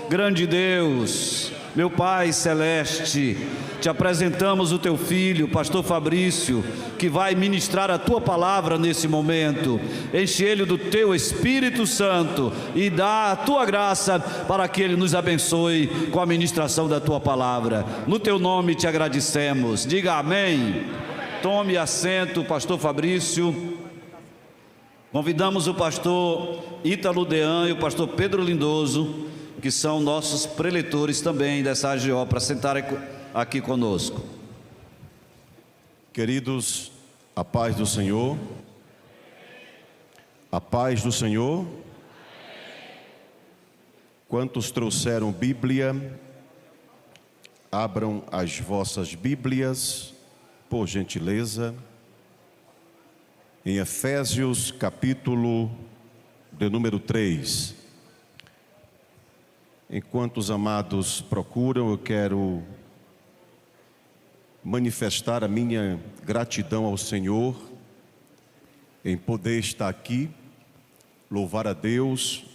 grande Deus, meu Pai Celeste, te apresentamos o teu filho, pastor Fabrício, que vai ministrar a tua palavra nesse momento. Enche ele do teu Espírito Santo e dá a tua graça para que ele nos abençoe com a ministração da tua palavra. No teu nome te agradecemos. Diga amém. Tome assento, pastor Fabrício. Convidamos o pastor Ítalo Dean e o pastor Pedro Lindoso, que são nossos preletores também dessa AGO, para sentarem aqui conosco. Queridos, a paz do Senhor. A paz do Senhor. Quantos trouxeram Bíblia, abram as vossas Bíblias, por gentileza, em Efésios capítulo de número 3. Enquanto os amados procuram, eu quero manifestar a minha gratidão ao Senhor em poder estar aqui, louvar a Deus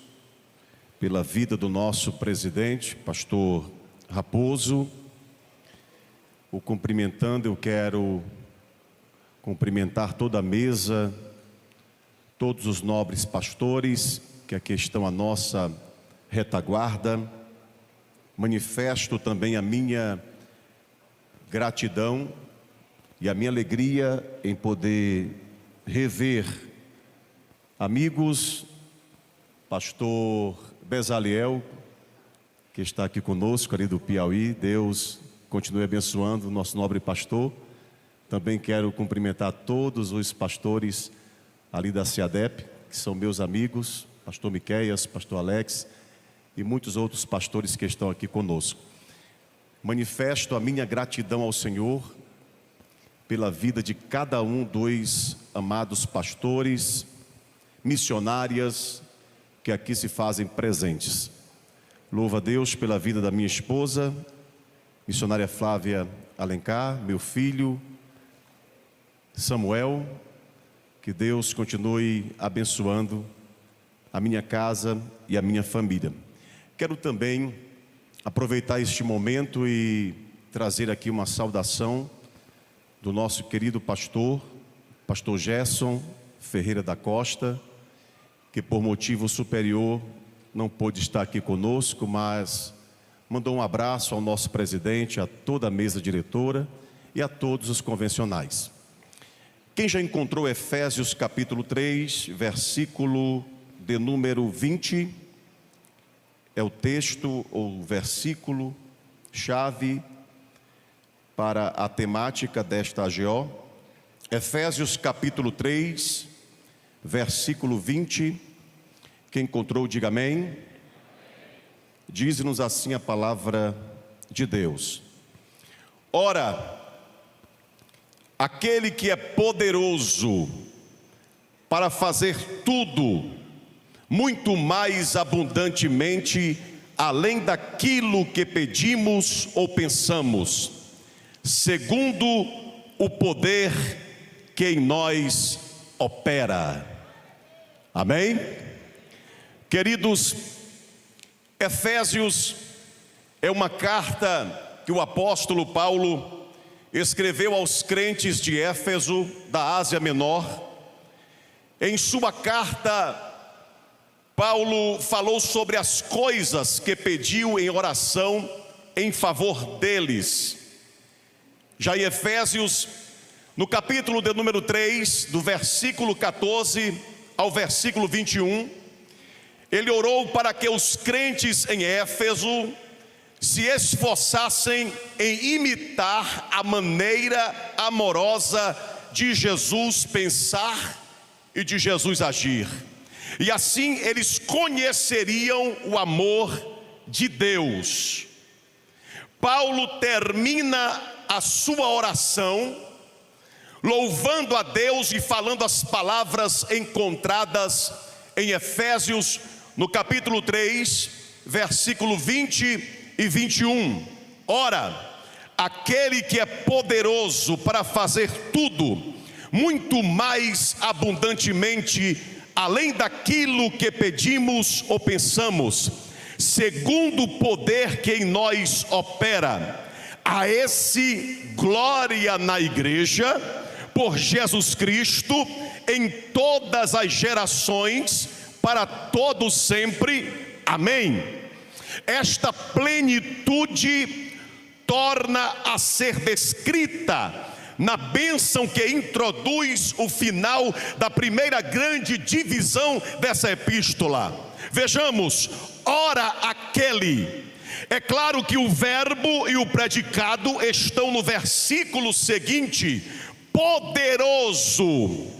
pela vida do nosso presidente, pastor Raposo. O cumprimentando, eu quero cumprimentar toda a mesa, todos os nobres pastores que aqui estão à nossa retaguarda. Manifesto também a minha gratidão e a minha alegria em poder rever amigos, pastor Bezaliel, que está aqui conosco ali do Piauí. Deus continue abençoando o nosso nobre pastor. Também quero cumprimentar todos os pastores ali da CIADEP, que são meus amigos, pastor Miqueias, pastor Alex e muitos outros pastores que estão aqui conosco. Manifesto a minha gratidão ao Senhor pela vida de cada um dos amados pastores, missionárias que aqui se fazem presentes. Louvo a Deus pela vida da minha esposa, missionária Flávia Alencar, meu filho Samuel. Que Deus continue abençoando a minha casa e a minha família. Quero também aproveitar este momento e trazer aqui uma saudação do nosso querido pastor Gerson Ferreira da Costa, que por motivo superior não pôde estar aqui conosco, mas mandou um abraço ao nosso presidente, a toda a mesa diretora e a todos os convencionais. Quem já encontrou Efésios capítulo 3, versículo de número 20, é o texto ou versículo chave para a temática desta AGO. Efésios capítulo 3, versículo 20. Quem encontrou, diga amém. Diz-nos assim a palavra de Deus: ora, aquele que é poderoso para fazer tudo, muito mais abundantemente, além daquilo que pedimos ou pensamos, segundo o poder que em nós opera. Amém? Queridos, Efésios é uma carta que o apóstolo Paulo escreveu aos crentes de Éfeso, da Ásia Menor. Em sua carta, Paulo falou sobre as coisas que pediu em oração em favor deles. Já em Efésios, no capítulo de número 3, do versículo 14 ao versículo 21, ele orou para que os crentes em Éfeso se esforçassem em imitar a maneira amorosa de Jesus pensar e de Jesus agir. E assim eles conheceriam o amor de Deus. Paulo termina a sua oração louvando a Deus e falando as palavras encontradas em Efésios, no capítulo 3, versículo 20 e 21. Ora, aquele que é poderoso para fazer tudo, muito mais abundantemente, além daquilo que pedimos ou pensamos, segundo o poder que em nós opera. A esse glória na igreja, por Jesus Cristo, em todas as gerações, para todos sempre. Amém. Esta plenitude torna a ser descrita na bênção que introduz o final da primeira grande divisão dessa epístola. Vejamos, ora aquele. É claro que o verbo e o predicado estão no versículo seguinte: poderoso.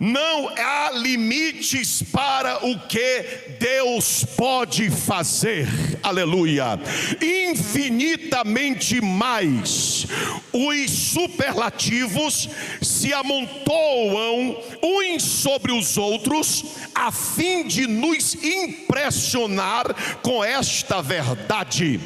Não há limites para o que Deus pode fazer, aleluia, infinitamente mais. Os superlativos se amontoam uns sobre os outros, a fim de nos impressionar com esta verdade.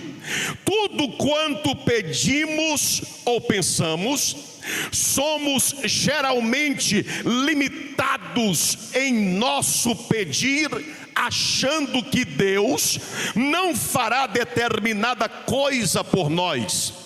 Tudo quanto pedimos ou pensamos, somos geralmente limitados em nosso pedir, achando que Deus não fará determinada coisa por nós.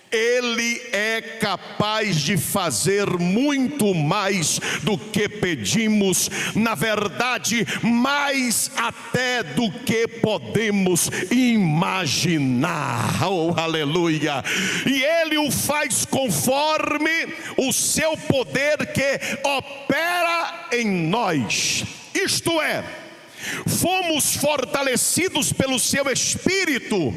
Ele é capaz de fazer muito mais do que pedimos, na verdade, mais até do que podemos imaginar. Oh, aleluia! E Ele o faz conforme o seu poder que opera em nós. Isto é, fomos fortalecidos pelo seu Espírito.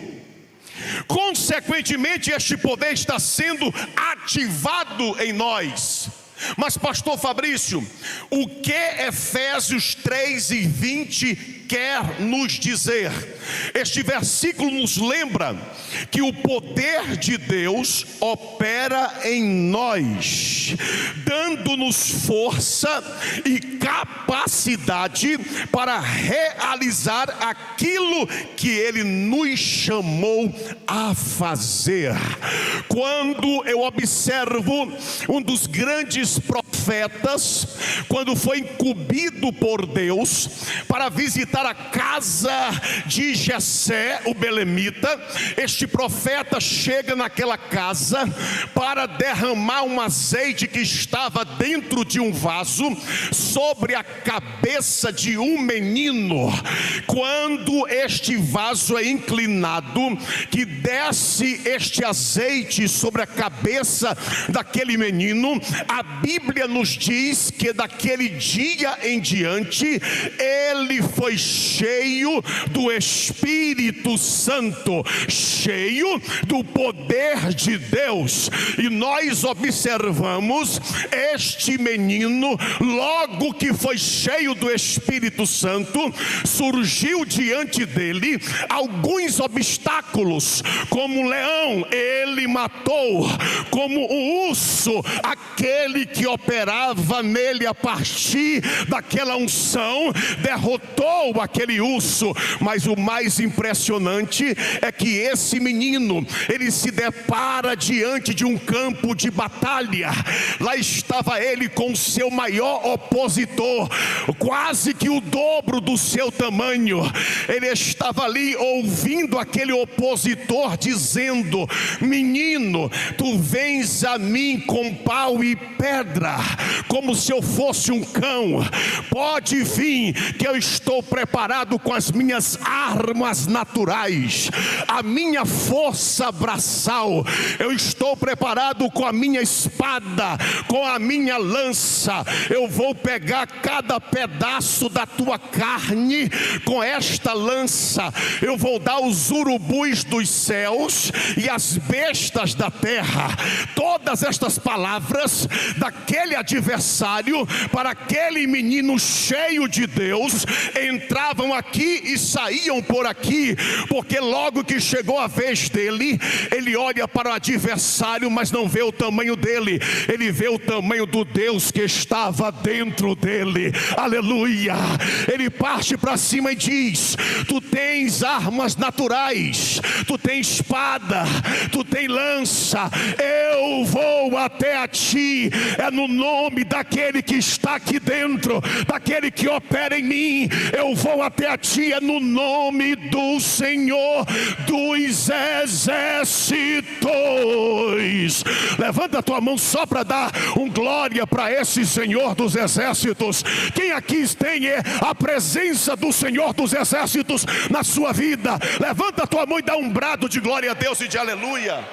Consequentemente, este poder está sendo ativado em nós. Mas pastor Fabrício, o que Efésios 3:20 quer nos dizer? Este versículo nos lembra que o poder de Deus opera em nós, dando-nos força e capacidade para realizar aquilo que Ele nos chamou a fazer. Quando eu observo um dos grandes profetas, quando foi incumbido por Deus para visitar a casa de Jessé, o belemita, este profeta chega naquela casa para derramar um azeite que estava dentro de um vaso sobre a cabeça de um menino. Quando este vaso é inclinado, que desce este azeite sobre a cabeça daquele menino, a Bíblia nos diz que daquele dia em diante ele foi cheio do Espírito Santo, cheio do poder de Deus. E nós observamos este menino, logo que foi cheio do Espírito Santo, surgiu diante dele alguns obstáculos. Como um leão, ele matou; como um urso, aquele que operava nele a partir daquela unção derrotou aquele urso. Mas o mais impressionante é que esse menino, ele se depara diante de um campo de batalha. Lá estava ele com o seu maior opositor, quase que o dobro do seu tamanho. Ele estava ali ouvindo aquele opositor dizendo: menino, tu vens a mim com pau e pedra, como se eu fosse um cão. Pode vir, que eu estou preparado com as minhas armas naturais, a minha força braçal. Eu estou preparado com a minha espada, com a minha lança. Eu vou pegar cada pedaço da tua carne com esta lança. Eu vou dar os urubus dos céus e as bestas da terra. Todas estas palavras daquele adversário para aquele menino cheio de Deus entravam aqui e saíam por aqui, porque logo que chegou a vez dele, ele olha para o adversário, mas não vê o tamanho dele, ele vê o tamanho do Deus que estava dentro dele. Aleluia! Ele parte para cima e diz: tu tens armas naturais, tu tens espada, tu tens lança, eu vou até a ti, é no nome nome daquele que está aqui dentro, daquele que opera em mim, eu vou até a ti, é no nome do Senhor dos exércitos. Levanta a tua mão só para dar um glória para esse Senhor dos exércitos. Quem aqui tem a presença do Senhor dos exércitos na sua vida? Levanta a tua mão e dá um brado de glória a Deus e de aleluia.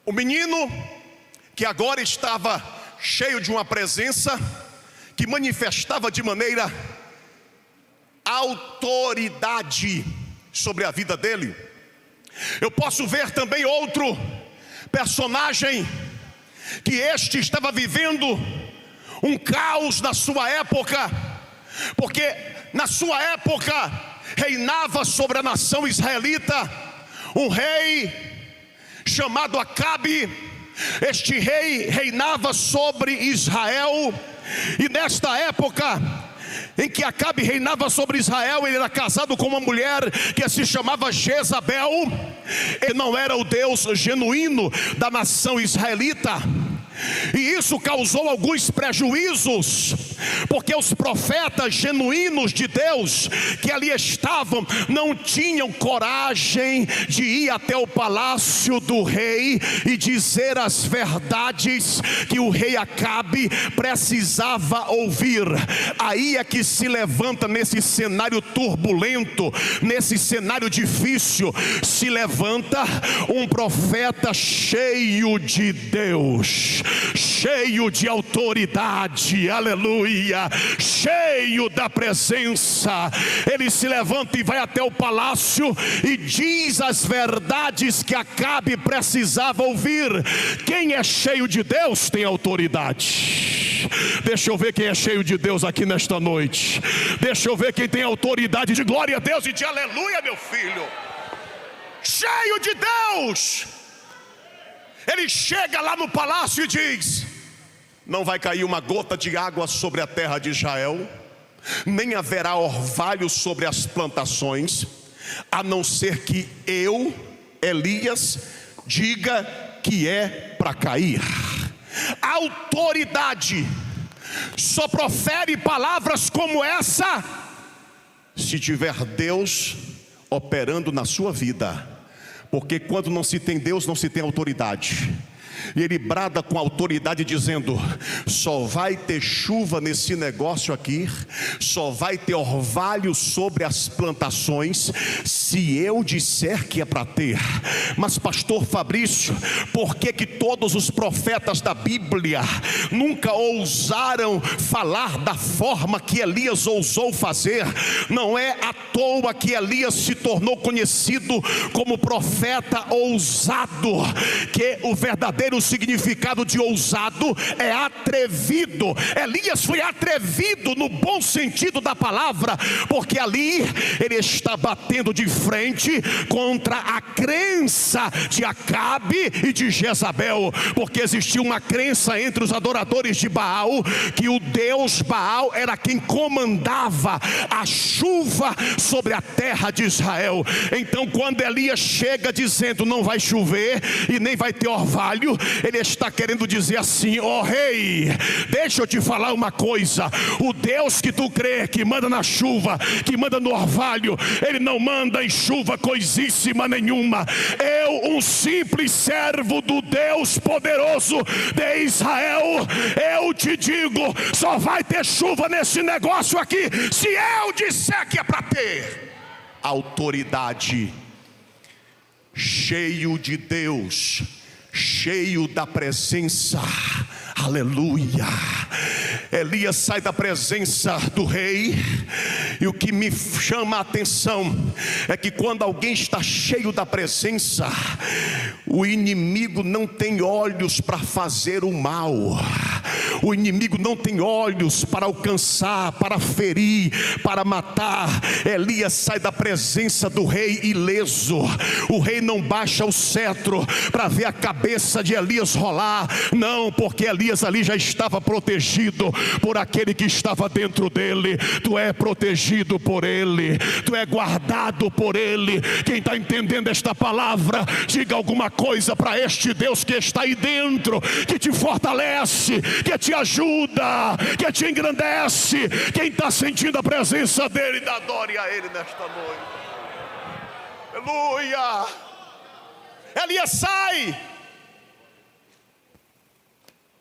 O menino que agora estava cheio de uma presença que manifestava de maneira autoridade sobre a vida dele. Eu posso ver também outro personagem que este estava vivendo um caos na sua época, porque na sua época reinava sobre a nação israelita um rei chamado Acabe. Este rei reinava sobre Israel, e nesta época em que Acabe reinava sobre Israel, ele era casado com uma mulher que se chamava Jezabel. Ele não era o Deus genuíno da nação israelita, e isso causou alguns prejuízos, porque os profetas genuínos de Deus que ali estavam não tinham coragem de ir até o palácio do rei e dizer as verdades que o rei Acabe precisava ouvir. Aí é que se levanta, nesse cenário turbulento, nesse cenário difícil, se levanta um profeta cheio de Deus, cheio de autoridade, aleluia, cheio da presença. Ele se levanta e vai até o palácio e diz as verdades que Acabe precisava ouvir. Quem é cheio de Deus tem autoridade. Deixa eu ver quem é cheio de Deus aqui nesta noite. Deixa eu ver quem tem autoridade de glória a Deus e de aleluia, meu filho. Cheio de Deus. Ele chega lá no palácio e diz: não vai cair uma gota de água sobre a terra de Israel, nem haverá orvalho sobre as plantações, a não ser que eu, Elias, diga que é para cair. A autoridade só profere palavras como essa se tiver Deus operando na sua vida. Porque quando não se tem Deus, não se tem autoridade. E ele brada com autoridade dizendo: só vai ter chuva nesse negócio aqui, só vai ter orvalho sobre as plantações, se eu disser que é para ter. Mas pastor Fabrício, por que todos os profetas da Bíblia nunca ousaram falar da forma que Elias ousou fazer? Não é à toa que Elias se tornou conhecido como profeta ousado, que o verdadeiro significado de ousado é atrevido. Elias foi atrevido no bom sentido da palavra, porque ali ele está batendo de frente contra a crença de Acabe e de Jezabel, porque existia uma crença entre os adoradores de Baal, que o Deus Baal era quem comandava a chuva sobre a terra de Israel. Então quando Elias chega dizendo não vai chover e nem vai ter orvalho, ele está querendo dizer assim: ó rei, deixa eu te falar uma coisa, o Deus que tu crê, que manda na chuva, que manda no orvalho, ele não manda em chuva coisíssima nenhuma. Eu, um simples servo do Deus poderoso de Israel, eu te digo, só vai ter chuva nesse negócio aqui se eu disser que é para ter. Autoridade, cheio de Deus, cheio da presença, aleluia. Elias sai da presença do rei, e o que me chama a atenção é que quando alguém está cheio da presença, o inimigo não tem olhos para fazer o mal, o inimigo não tem olhos para alcançar, para ferir, para matar. Elias sai da presença do rei ileso. O rei não baixa o cetro para ver a cabeça de Elias rolar, não, porque Elias Elias ali já estava protegido por aquele que estava dentro dele. Tu é protegido por ele, tu é guardado por ele. Quem está entendendo esta palavra, diga alguma coisa para este Deus que está aí dentro, que te fortalece, que te ajuda, que te engrandece. Quem está sentindo a presença dele, dá glória a ele nesta noite. Aleluia.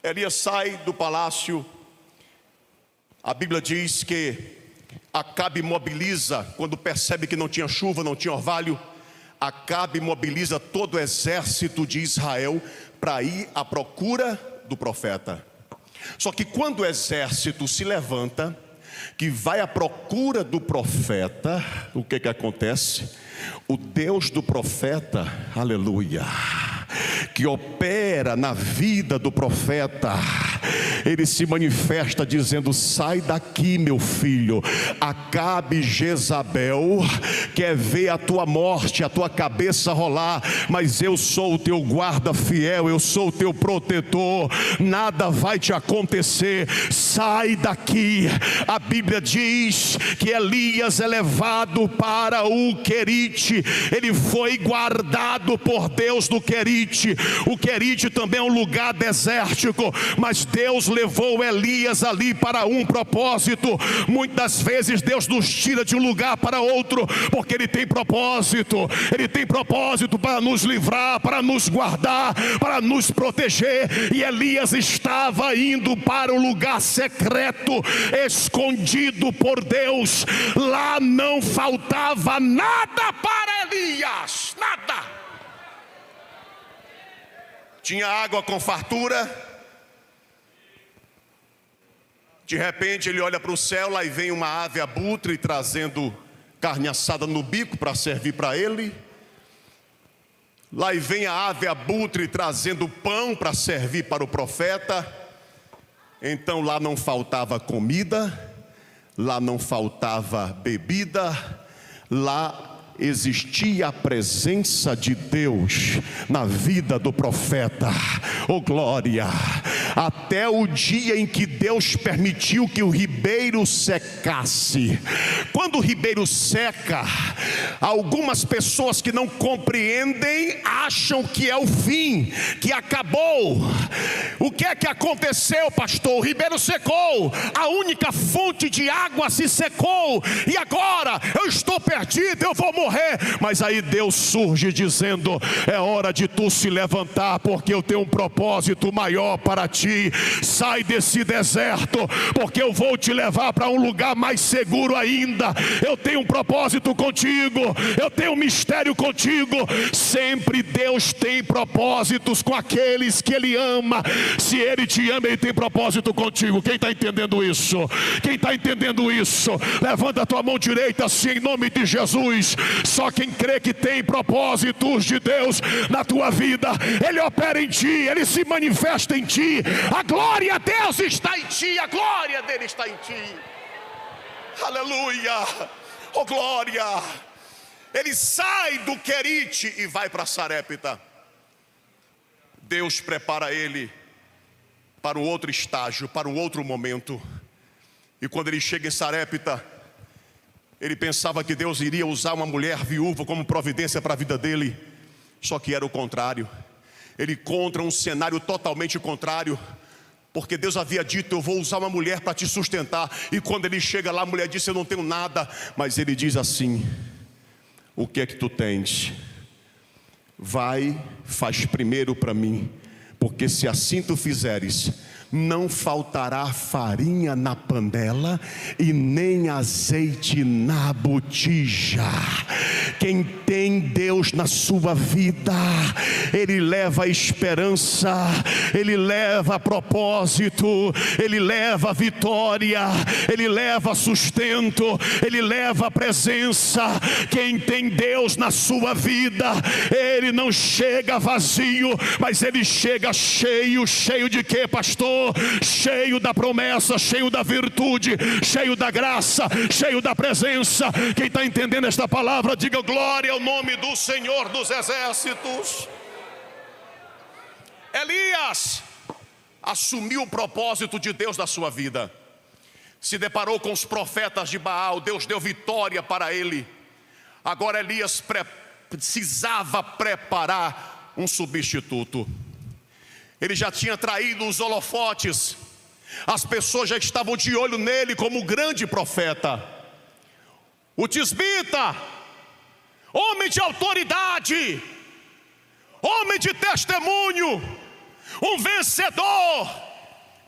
Elias sai do palácio. A Bíblia diz que Acabe mobiliza, quando percebe que não tinha chuva, não tinha orvalho, Acabe mobiliza todo o exército de Israel para ir à procura do profeta. Só que quando o exército se levanta, que vai à procura do profeta, o que acontece? O Deus do profeta, aleluia, que opera na vida do profeta, ele se manifesta dizendo: sai daqui, meu filho. Acabe, Jezabel quer ver a tua morte, a tua cabeça rolar, mas eu sou o teu guarda fiel, eu sou o teu protetor, nada vai te acontecer, sai daqui. A Bíblia diz que Elias é levado para o Querite, ele foi guardado por Deus no Querite. O Querite também é um lugar desértico, mas Deus levou Elias ali para um propósito. Muitas vezes Deus nos tira de um lugar para outro, porque Ele tem propósito. Ele tem propósito para nos livrar, para nos guardar, para nos proteger. E Elias estava indo para o lugar secreto, escondido por Deus. Lá não faltava nada para Elias, nada. Tinha água com fartura. De repente ele olha para o céu, lá e vem uma ave abutre trazendo carne assada no bico para servir para ele. Lá e vem a ave abutre trazendo pão para servir para o profeta. Então lá não faltava comida, lá não faltava bebida, lá existia a presença de Deus na vida do profeta. Oh glória! Até o dia em que Deus permitiu que o ribeiro secasse. Quando o ribeiro seca, algumas pessoas que não compreendem acham que é o fim, que acabou. O que é que aconteceu, pastor? O ribeiro secou, a única fonte de água se secou, e agora eu estou perdido, eu vou morrer. Mas aí Deus surge dizendo: é hora de tu se levantar, porque eu tenho um propósito maior para ti. Sai desse deserto, porque eu vou te levar para um lugar mais seguro ainda. Eu tenho um propósito contigo, eu tenho um mistério contigo. Sempre Deus tem propósitos com aqueles que Ele ama. Se Ele te ama, Ele tem propósito contigo. Quem está entendendo isso? Quem está entendendo isso? Levanta a tua mão direita assim, em nome de Jesus. Só quem crê que tem propósitos de Deus na tua vida, Ele opera em ti, Ele se manifesta em ti. A glória de Deus está em ti, a glória dele está em ti. Aleluia, oh glória. Ele sai do Querite e vai para Sarepta. Deus prepara ele para o outro estágio, para o outro momento. E quando ele chega em Sarepta, ele pensava que Deus iria usar uma mulher viúva como providência para a vida dele. Só que era o contrário. Ele encontra um cenário totalmente contrário, porque Deus havia dito: eu vou usar uma mulher para te sustentar. E quando ele chega lá, a mulher disse: eu não tenho nada. Mas ele diz assim: o que é que tu tens? Vai, faz primeiro para mim, porque se assim tu fizeres, não faltará farinha na panela e nem azeite na botija. Quem tem Deus na sua vida, ele leva esperança, ele leva propósito, ele leva vitória, ele leva sustento, ele leva presença. Quem tem Deus na sua vida, ele não chega vazio, mas ele chega cheio. Cheio de quê, pastor? Cheio da promessa, cheio da virtude, cheio da graça, cheio da presença. Quem está entendendo esta palavra, diga glória ao nome do Senhor dos Exércitos. Elias, assumiu o propósito de Deus na sua vida. Se deparou com os profetas de Baal, Deus deu vitória para ele. Agora Elias precisava preparar um substituto. Ele já tinha traído os holofotes, as pessoas já estavam de olho nele como grande profeta. O tisbita, homem de autoridade, homem de testemunho, um vencedor.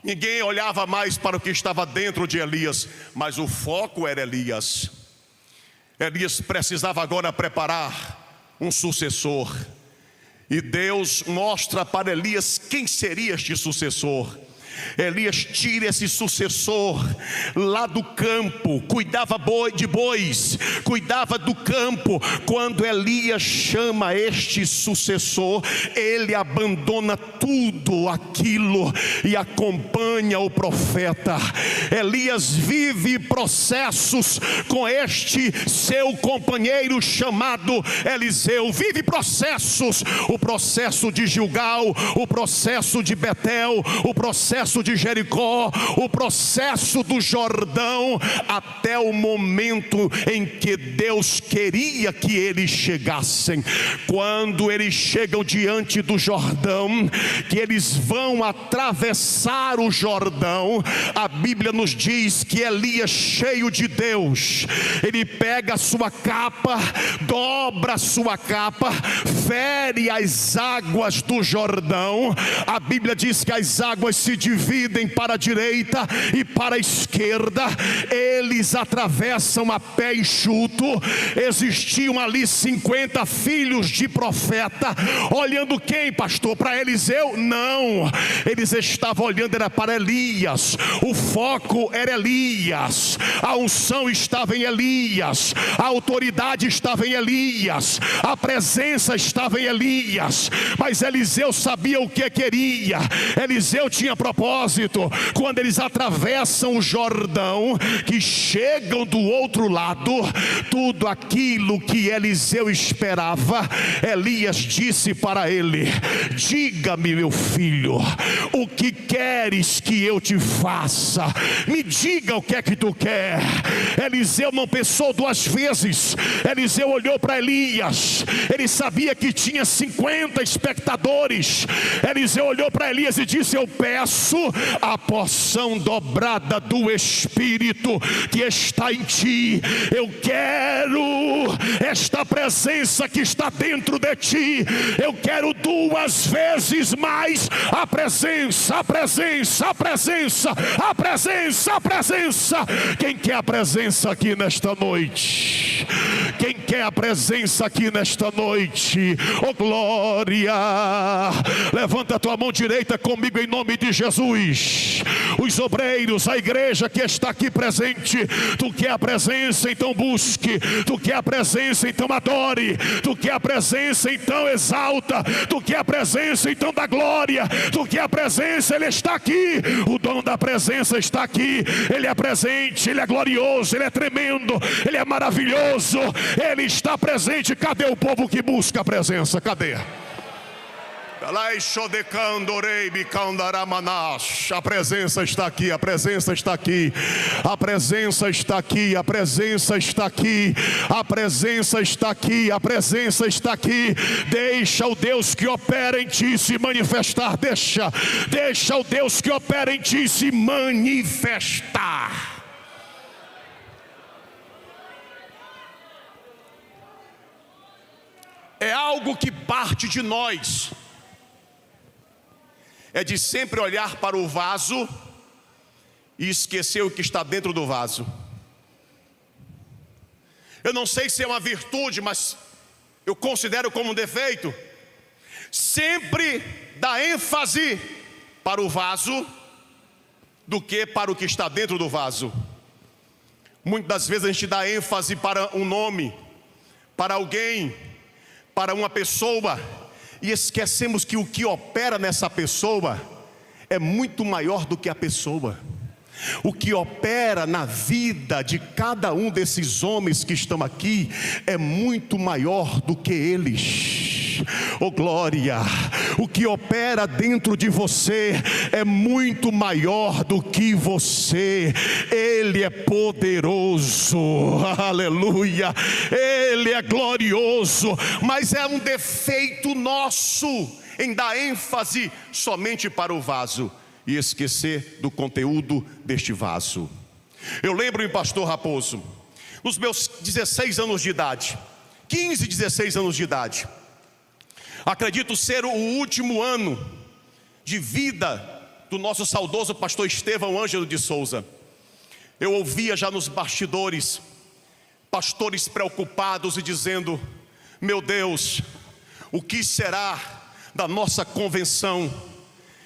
Ninguém olhava mais para o que estava dentro de Elias, mas o foco era Elias. Elias precisava agora preparar um sucessor. E Deus mostra para Elias quem seria este sucessor. Elias tira esse sucessor lá do campo, cuidava de bois, cuidava do campo. Quando Elias chama este sucessor, ele abandona tudo aquilo e acompanha o profeta. Elias vive processos com este seu companheiro chamado Eliseu. Vive processos, o processo de Gilgal, o processo de Betel, o processo de Jericó, o processo do Jordão, até o momento em que Deus queria que eles chegassem. Quando eles chegam diante do Jordão, que eles vão atravessar o Jordão, a Bíblia nos diz que Elias, cheio de Deus, ele pega a sua capa, dobra a sua capa, fere as águas do Jordão. A Bíblia diz que as águas se dividem para a direita e para a esquerda. Eles atravessam a pé enxuto. Existiam ali 50 filhos de profeta. Olhando quem, pastor? Para Eliseu? Não, eles estavam olhando era para Elias. O foco era Elias, a unção estava em Elias, a autoridade estava em Elias, a presença estava em Elias. Mas Eliseu sabia o que queria. Eliseu tinha propósito. Quando eles atravessam o Jordão, que chegam do outro lado, tudo aquilo que Eliseu esperava, Elias disse para ele: diga-me, meu filho, o que queres que eu te faça? Me diga o que é que tu quer. Eliseu não pensou duas vezes. Eliseu olhou para Elias. Ele sabia que tinha 50 espectadores. Eliseu olhou para Elias e disse: eu peço a porção dobrada do Espírito que está em ti. Eu quero esta presença que está dentro de ti. Eu quero 2 vezes mais a presença, a presença, a presença, a presença, a presença. Quem quer a presença aqui nesta noite? Quem quer a presença aqui nesta noite? Oh glória! Levanta a tua mão direita comigo em nome de Jesus. Os obreiros, a igreja que está aqui presente, tu quer a presença, então busque. Tu quer a presença, então adore. Tu quer a presença, então exalta. Tu quer a presença, então dá glória. Tu quer a presença, Ele está aqui. O dono da presença está aqui. Ele é presente, Ele é glorioso, Ele é tremendo, Ele é maravilhoso. Ele está presente. Cadê o povo que busca a presença? Cadê? A presença está aqui, a presença está aqui, a presença está aqui, a presença está aqui, a presença está aqui, a presença está aqui. Deixa o Deus que opera em ti se manifestar. Deixa o Deus que opera em ti se manifestar. É algo que parte de nós. É de sempre olhar para o vaso e esquecer o que está dentro do vaso. Eu não sei se é uma virtude, mas eu considero como um defeito. Sempre dá ênfase para o vaso do que para o que está dentro do vaso. Muitas das vezes a gente dá ênfase para um nome, para alguém, para uma pessoa, e esquecemos que o que opera nessa pessoa é muito maior do que a pessoa. O que opera na vida de cada um desses homens que estão aqui é muito maior do que eles. Oh glória, o que opera dentro de você é muito maior do que você. Ele é poderoso, aleluia, Ele é glorioso. Mas é um defeito nosso em dar ênfase somente para o vaso e esquecer do conteúdo deste vaso. Eu lembro, pastor Raposo, nos meus 16 anos de idade, 15, 16 anos de idade, acredito ser o último ano de vida do nosso saudoso pastor Estevão Ângelo de Souza. Eu ouvia já nos bastidores pastores preocupados e dizendo: meu Deus, o que será da nossa convenção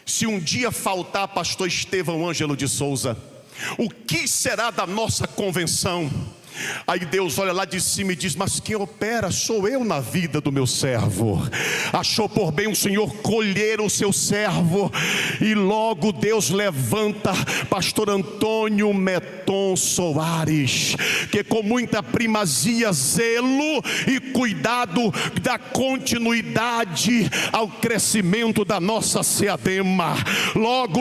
se um dia faltar pastor Estevão Ângelo de Souza? O que será da nossa convenção? Aí Deus olha lá de cima e diz: mas quem opera sou eu na vida do meu servo. Achou por bem o Senhor colher o seu servo, e logo Deus levanta pastor Antônio Meton Soares, que com muita primazia, zelo e cuidado dá continuidade ao crescimento da nossa Seadema. Logo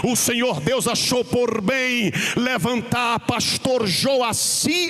o Senhor Deus achou por bem levantar pastor Joaci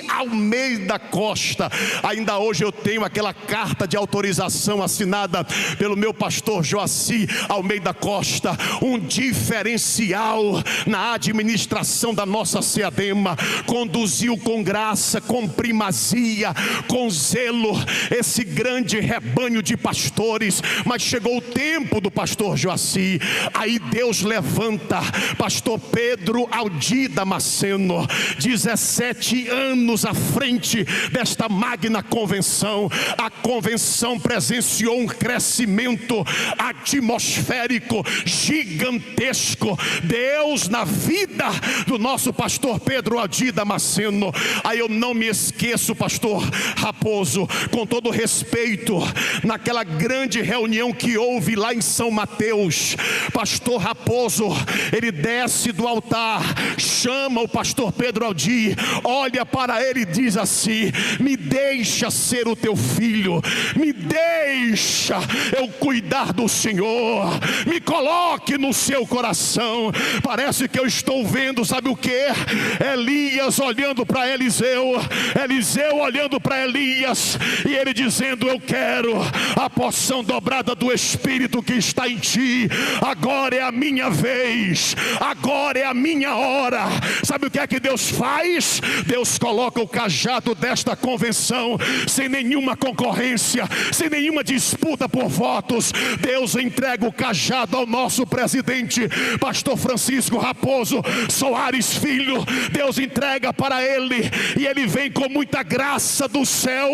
Almeida Costa. Ainda hoje eu tenho aquela carta de autorização assinada pelo meu pastor Joaci Almeida Costa, um diferencial na administração da nossa Seadema. Conduziu com graça, com primazia, com zelo esse grande rebanho de pastores. Mas chegou o tempo do pastor Joaci, aí Deus levanta pastor Pedro Aldi Damasceno, 17 anos à frente desta magna convenção. A convenção presenciou um crescimento atmosférico gigantesco. Deus na vida do nosso pastor Pedro Aldi Damasceno. Aí eu não me esqueço, pastor Raposo, com todo respeito, naquela grande reunião que houve lá em São Mateus, pastor Raposo, ele desce do altar, chama o pastor Pedro Aldi, olha para ele e diz assim: me deixa ser o teu filho, me deixa eu cuidar do Senhor, me coloque no seu coração. Parece que eu estou vendo, sabe o que? Elias olhando para Eliseu, Eliseu olhando para Elias, e ele dizendo: eu quero a porção dobrada do Espírito que está em ti. Agora é a minha vez, agora é a minha hora. Sabe o que é que Deus faz? Deus coloca o cajado desta convenção sem nenhuma concorrência, sem nenhuma disputa por votos. Deus entrega o cajado ao nosso presidente, pastor Francisco Raposo Soares Filho. Deus entrega para ele, e ele vem com muita graça do céu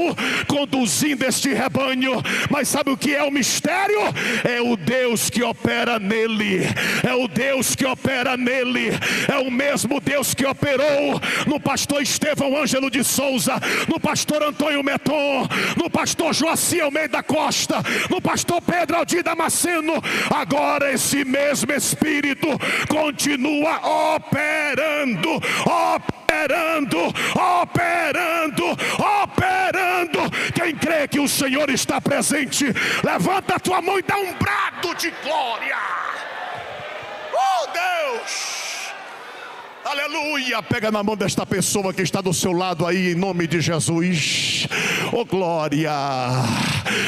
conduzindo este rebanho. Mas sabe o que é o mistério? É o Deus que opera nele, é o Deus que opera nele, é o mesmo Deus que operou no pastor Estevão Ângelo de Souza, no pastor Antônio Meton, no pastor Joaci Almeida Costa, no pastor Pedro Aldi Damasceno. Agora esse mesmo Espírito continua operando, operando. Quem crê que o Senhor está presente, levanta a tua mão e dá um brado de glória. Oh Deus, aleluia. Pega na mão desta pessoa que está do seu lado aí, em nome de Jesus. Oh glória,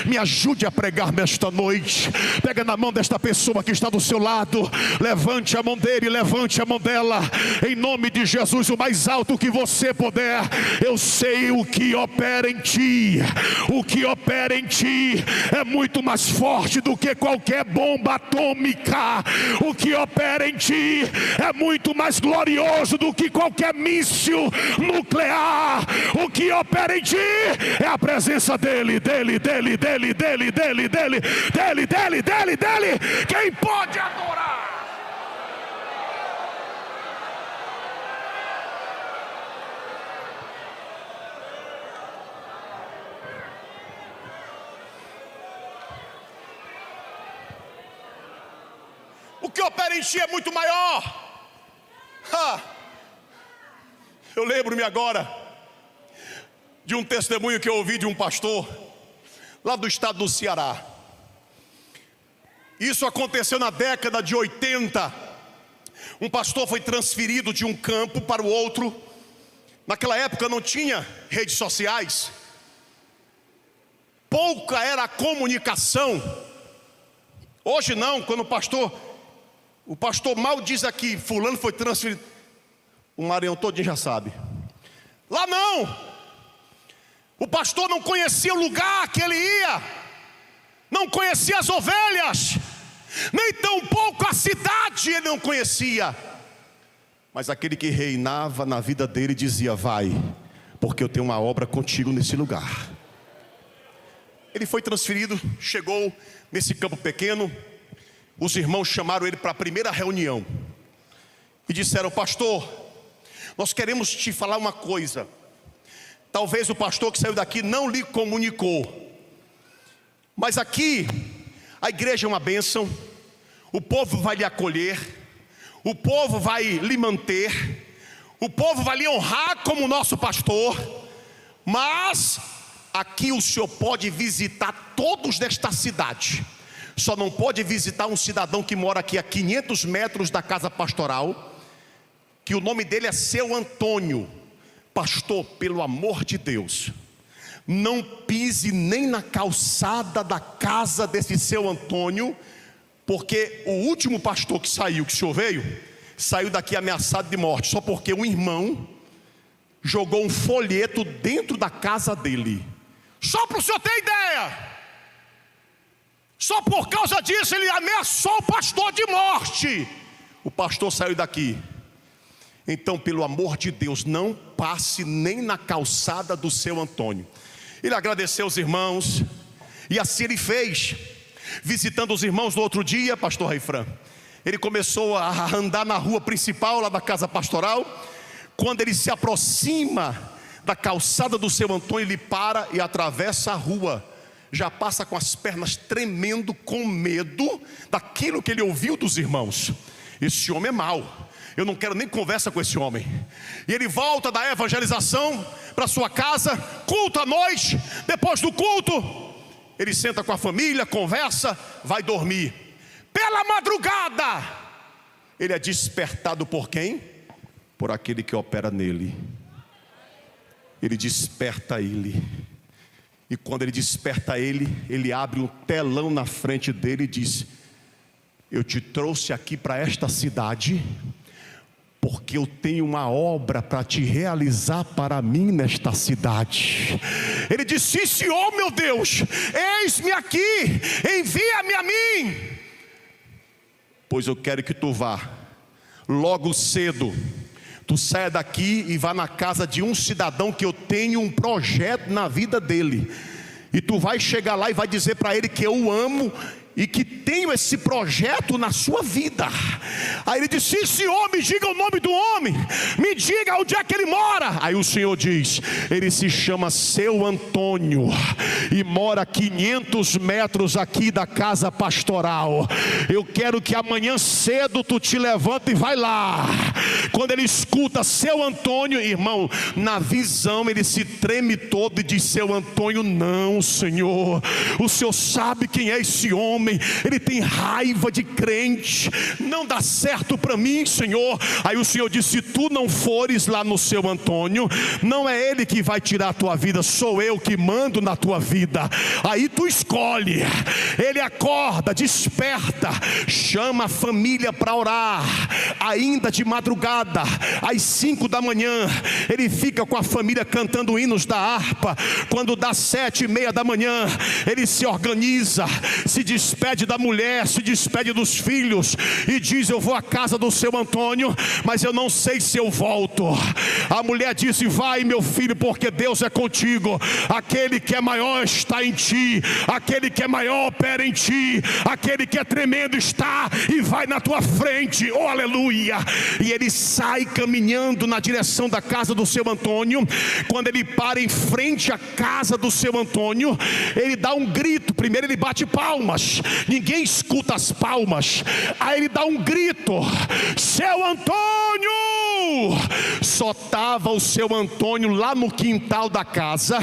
me ajude a pregar nesta noite. Pega na mão desta pessoa que está do seu lado, levante a mão dele, levante a mão dela, em nome de Jesus, o mais alto que você puder. Eu sei o que opera em ti, o que opera em ti é muito mais forte do que qualquer bomba atômica. O que opera em ti é muito mais glorioso do que qualquer míssil nuclear. O que opera em ti é a presença dele. Quem pode adorar? O que opera em ti é muito maior. Eu lembro-me agora de um testemunho que eu ouvi de um pastor lá do estado do Ceará. Isso aconteceu na década de 80. Um pastor foi transferido de um campo para o outro. Naquela época não tinha redes sociais. Pouca era a comunicação. Hoje não, quando o pastor mal diz aqui, fulano foi transferido, o Maranhão todinho já sabe. Lá não. O pastor não conhecia o lugar que ele ia, não conhecia as ovelhas, nem tampouco a cidade ele não conhecia. Mas aquele que reinava na vida dele dizia: vai, porque eu tenho uma obra contigo nesse lugar. Ele foi transferido, chegou nesse campo pequeno. Os irmãos chamaram ele para a primeira reunião e disseram: pastor, nós queremos te falar uma coisa. Talvez o pastor que saiu daqui não lhe comunicou, mas aqui a igreja é uma bênção. O povo vai lhe acolher, o povo vai lhe manter, o povo vai lhe honrar como nosso pastor. Mas aqui o senhor pode visitar todos desta cidade, só não pode visitar um cidadão que mora aqui a 500 metros da casa pastoral, que o nome dele é seu Antônio. Pastor, pelo amor de Deus, não pise nem na calçada da casa desse seu Antônio, porque o último pastor que saiu, que o senhor veio, saiu daqui ameaçado de morte, só porque um irmão jogou um folheto dentro da casa dele. Só para o senhor ter ideia, só por causa disso ele ameaçou o pastor de morte. O pastor saiu daqui. Então, pelo amor de Deus, não passe nem na calçada do seu Antônio. Ele agradeceu os irmãos, e assim ele fez. Visitando os irmãos no outro dia, pastor Raifran, ele começou a andar na rua principal lá da casa pastoral. Quando ele se aproxima da calçada do seu Antônio, ele para e atravessa a rua. Já passa com as pernas tremendo, com medo daquilo que ele ouviu dos irmãos. Esse homem é mau, eu não quero nem conversa com esse homem. E ele volta da evangelização para sua casa, culto à noite. Depois do culto, ele senta com a família, conversa, vai dormir. Pela madrugada, ele é despertado por quem? Por aquele que opera nele. Ele desperta ele. E quando ele desperta ele, ele abre um telão na frente dele e diz: eu te trouxe aqui para esta cidade porque eu tenho uma obra para te realizar para mim nesta cidade. Ele disse: sim, senhor, meu Deus, eis-me aqui, envia-me a mim. Pois eu quero que tu vá logo cedo, tu saia daqui e vá na casa de um cidadão que eu tenho um projeto na vida dele. E tu vai chegar lá e vai dizer para ele que eu o amo e que tenho esse projeto na sua vida. Aí ele disse: sim, senhor, me diga o nome do homem, me diga onde é que ele mora. Aí o senhor diz: ele se chama seu Antônio e mora a 500 metros aqui da casa pastoral. Eu quero que amanhã cedo tu te levanta e vai lá. Quando ele escuta seu Antônio, irmão, na visão ele se treme todo e diz: seu Antônio, não, senhor, o senhor sabe quem é esse homem, ele tem raiva de crente, não dá certo para mim, senhor. Aí o senhor disse: se tu não fores lá no seu Antônio, não é ele que vai tirar a tua vida, sou eu que mando na tua vida. Aí tu escolhe. Ele acorda, desperta, chama a família para orar, ainda de madrugada, às 5 da manhã, ele fica com a família cantando hinos da harpa. Quando dá 7:30 da manhã, ele se organiza, se despede da mulher, se despede dos filhos e diz: eu vou à casa do seu Antônio, mas eu não sei se eu volto. A mulher disse: vai, meu filho, porque Deus é contigo. Aquele que é maior está em ti, aquele que é maior opera em ti, aquele que é tremendo está e vai na tua frente. Oh, aleluia! E ele sai caminhando na direção da casa do seu Antônio. Quando ele para em frente à casa do seu Antônio, ele dá um grito. Primeiro ele bate palmas, ninguém escuta as palmas. Aí ele dá um grito: seu Antônio! só estava o seu Antônio lá no quintal da casa,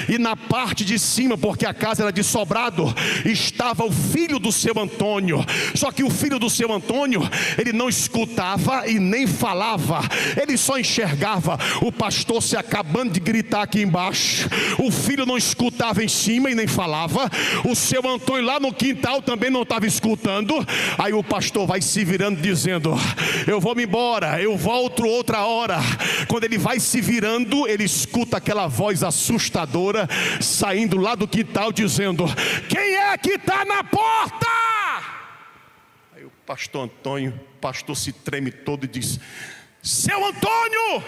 e na parte de cima, porque a casa era de sobrado, estava o filho do seu Antônio. Só que o filho do seu Antônio, ele não escutava e nem falava, ele só enxergava o pastor se acabando de gritar aqui embaixo. O filho não escutava em cima e nem falava. O seu Antônio lá no quintal também não estava escutando. Aí o pastor vai se virando dizendo: eu vou me embora, eu volto outra hora. Quando ele vai se virando, ele escuta aquela voz assustadora saindo lá do quintal dizendo: quem é que está na porta? Aí o pastor Antônio, o pastor se treme todo e diz: seu Antônio,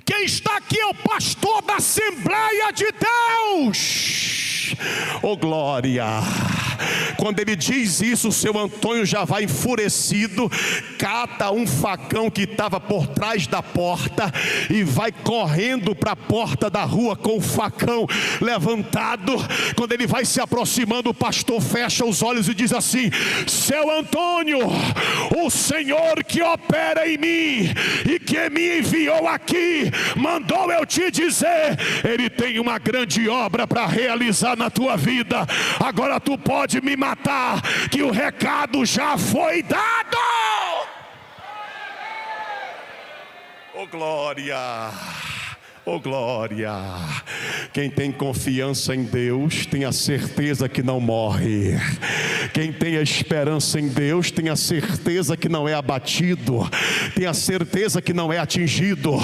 quem está aqui é o pastor da Assembleia de Deus. Oh glória! Quando ele diz isso, o seu Antônio já vai enfurecido, cata um facão que estava por trás da porta e vai correndo para a porta da rua com o facão levantado. Quando ele vai se aproximando, o pastor fecha os olhos e diz assim: seu Antônio, o Senhor que opera em mim e que me enviou aqui, mandou eu te dizer, ele tem uma grande obra para realizar na tua vida. Agora tu pode me matar, que o recado já foi dado. Oh glória! Oh glória! Quem tem confiança em Deus tem a certeza que não morre. Quem tem a esperança em Deus tem a certeza que não é abatido, tem a certeza que não é atingido.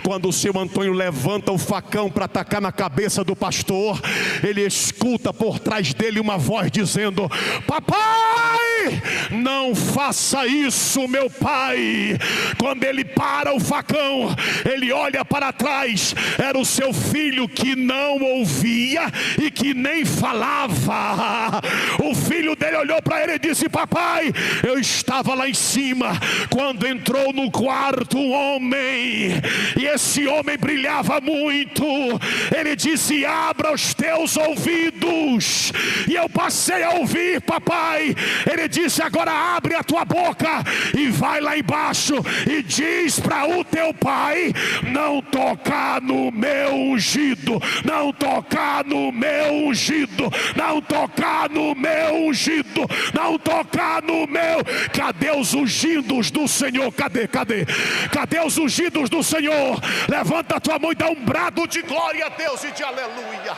Quando o seu Antônio levanta o facão para atacar na cabeça do pastor, ele escuta por trás dele uma voz dizendo: papai, não faça isso, meu pai. Quando ele para o facão, ele olha para trás, era o seu filho que não ouvia e que nem falava. O filho dele olhou para ele e disse: papai, eu estava lá em cima quando entrou no quarto um homem, e esse homem brilhava muito. Ele disse: abra os teus ouvidos. E eu passei a ouvir, papai. Ele disse: agora abre a tua boca e vai lá embaixo e diz para o teu pai não tocar no meu ungido, não tocar no meu ungido, não tocar no meu ungido, não tocar no meu. Cadê os ungidos do Senhor? Cadê os ungidos do Senhor? Levanta a tua mão e dá um brado de glória a Deus e de aleluia.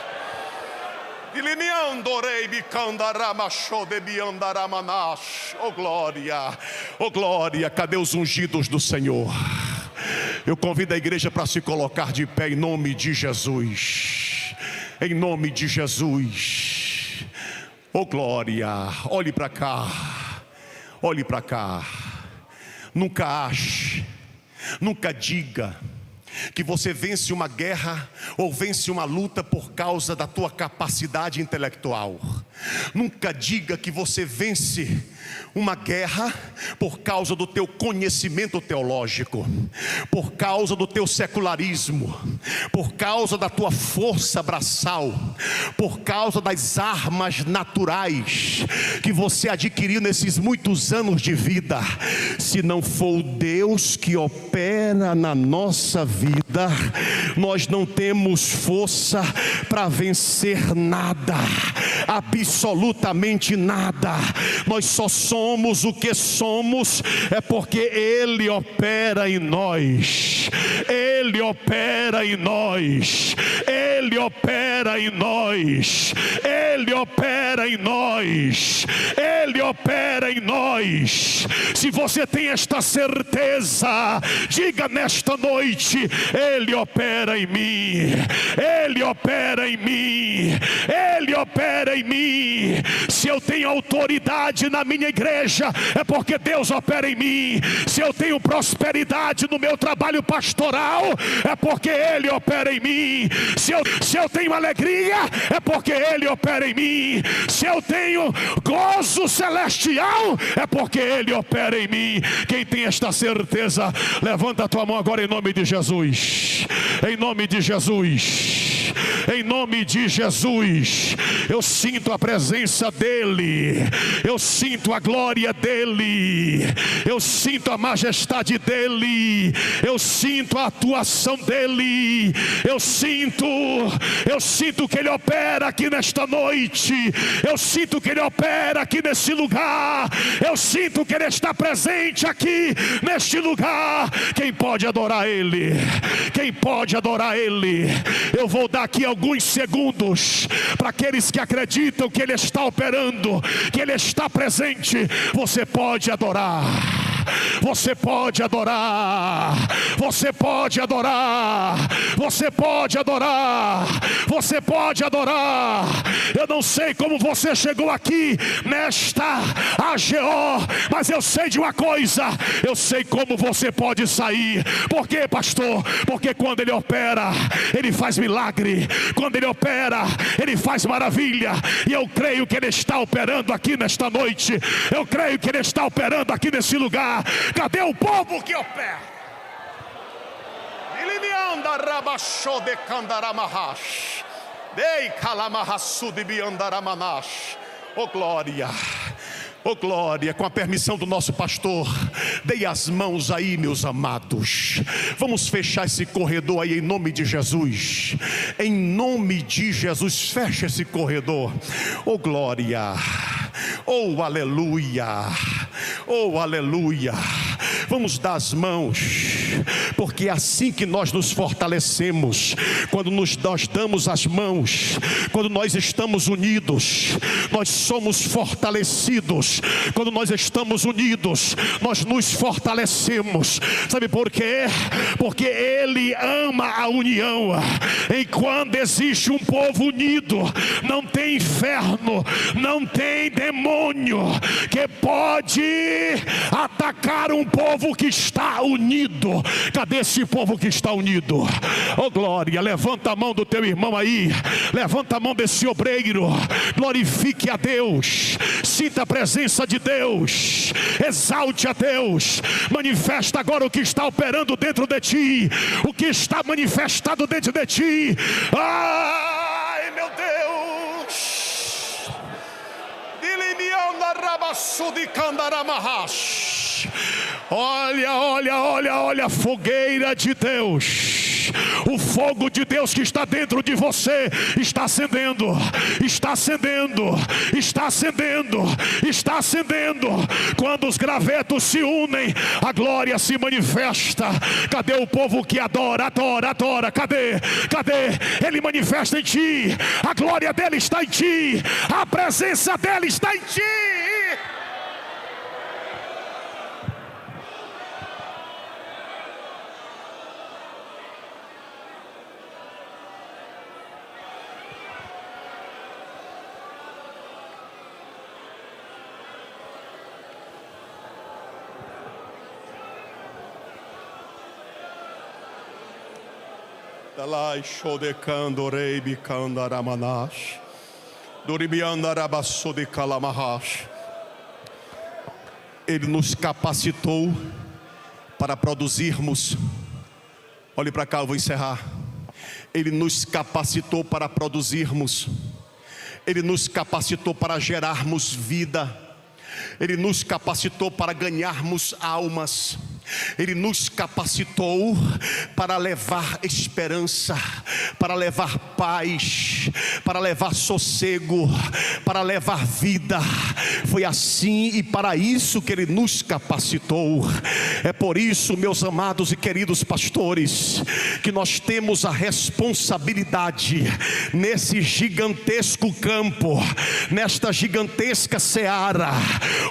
Oh glória, oh glória. Cadê os ungidos do Senhor? Eu convido a igreja para se colocar de pé em nome de Jesus. Em nome de Jesus. Oh glória. Olhe para cá. Olhe para cá. Nunca ache, nunca diga que você vence uma guerra ou vence uma luta por causa da tua capacidade intelectual. Nunca diga que você vence uma guerra por causa do teu conhecimento teológico, por causa do teu secularismo, por causa da tua força braçal, por causa das armas naturais que você adquiriu nesses muitos anos de vida. Se não for o Deus que opera na nossa vida, nós não temos força para vencer nada, absolutamente nada. Nós só somos o que somos é porque Ele opera em nós. Ele opera em nós. Ele opera em nós. Ele opera em nós. Ele opera em nós. Se você tem esta certeza, diga nesta noite: Ele opera em mim. Ele opera em mim. Ele opera em mim. Se eu tenho autoridade na minha igreja, é porque Deus opera em mim. Se eu tenho prosperidade no meu trabalho pastoral, é porque Ele opera em mim. Se eu tenho alegria, é porque Ele opera em mim. Se eu tenho gozo celestial, é porque Ele opera em mim. Quem tem esta certeza, levanta a tua mão agora em nome de Jesus. Em nome de Jesus. em nome de Jesus. Eu sinto a presença dEle, eu sinto a glória dEle, eu sinto a majestade dEle, eu sinto a atuação dEle, eu sinto que Ele opera aqui nesta noite, eu sinto que Ele opera aqui nesse lugar, eu sinto que Ele está presente aqui neste lugar. Quem pode adorar Ele? Quem pode adorar Ele? Eu vou dar aqui alguns segundos para aqueles que acreditam que Ele está operando, que Ele está presente. Você pode adorar, você pode adorar, você pode adorar, você pode adorar, você pode adorar. Eu não sei como você chegou aqui nesta AGO, mas eu sei de uma coisa, eu sei como você pode sair. Por quê, pastor? Porque quando Ele opera, Ele faz milagre. Quando Ele opera, Ele faz maravilha. E eu creio que Ele está operando aqui nesta noite. Eu creio que Ele está operando aqui nesse lugar. Cadê o povo que opera? Oh glória, oh glória. Com a permissão do nosso pastor, dei as mãos aí, meus amados. Vamos fechar esse corredor aí em nome de Jesus. Em nome de Jesus, fecha esse corredor. Oh glória, oh aleluia, oh aleluia. Vamos dar as mãos, porque é assim que nós nos fortalecemos. Quando nós damos as mãos, quando nós estamos unidos, nós somos fortalecidos. Quando nós estamos unidos, nós nos fortalecemos. Sabe por quê? Porque Ele ama a união. E quando existe um povo unido, não tem inferno, não tem demônio que pode atacar um povo que está unido. Cadê esse povo que está unido? Oh glória, levanta a mão do teu irmão aí, levanta a mão desse obreiro, glorifique a Deus, sinta a presença de Deus, exalte a Deus, manifesta agora o que está operando dentro de ti, o que está manifestado dentro de ti. Ai meu Deus, olha, olha, olha, olha a fogueira de Deus. O fogo de Deus que está dentro de você está acendendo, está acendendo, está acendendo, está acendendo. Quando os gravetos se unem, a glória se manifesta. Cadê o povo que adora, adora, adora? Cadê? Cadê? Ele manifesta em ti, a glória dele está em ti, a presença dele está em ti. Dalai shodekando rei bikandaramanash. Duribiandarabasode kalamahash. Ele nos capacitou para produzirmos. Olhe para cá, eu vou encerrar. Ele nos capacitou para produzirmos. Ele nos capacitou para gerarmos vida. Ele nos capacitou para ganharmos almas. Ele nos capacitou para levar esperança, para levar paz, para levar sossego, para levar vida. Foi assim e para isso que Ele nos capacitou. É por isso, meus amados e queridos pastores, que nós temos a responsabilidade nesse gigantesco campo, nesta gigantesca seara,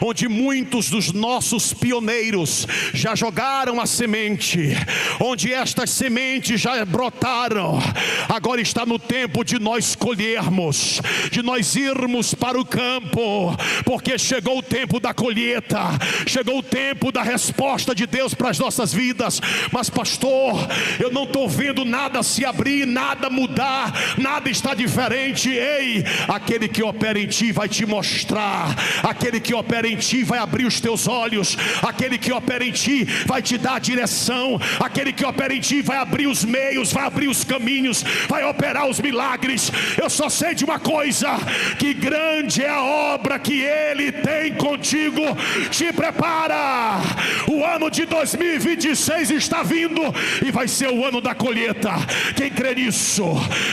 onde muitos dos nossos pioneiros já jogaram a semente, onde estas sementes já brotaram. Agora está no tempo de nós colhermos, de nós irmos para o campo, porque chegou o tempo da colheita, chegou o tempo da resposta de Deus para as nossas vidas. Mas pastor, eu não estou vendo nada se abrir, nada mudar, nada está diferente. Ei, aquele que opera em ti vai te mostrar, aquele que opera em ti vai abrir os teus olhos, aquele que opera em ti vai te dar a direção, aquele que opera em ti vai abrir os meios, vai abrir os caminhos. sonhos, vai operar os milagres. Eu só sei de uma coisa, que grande é a obra que Ele tem contigo. Te prepara, o ano de 2026 está vindo e vai ser o ano da colheita. Quem crê nisso?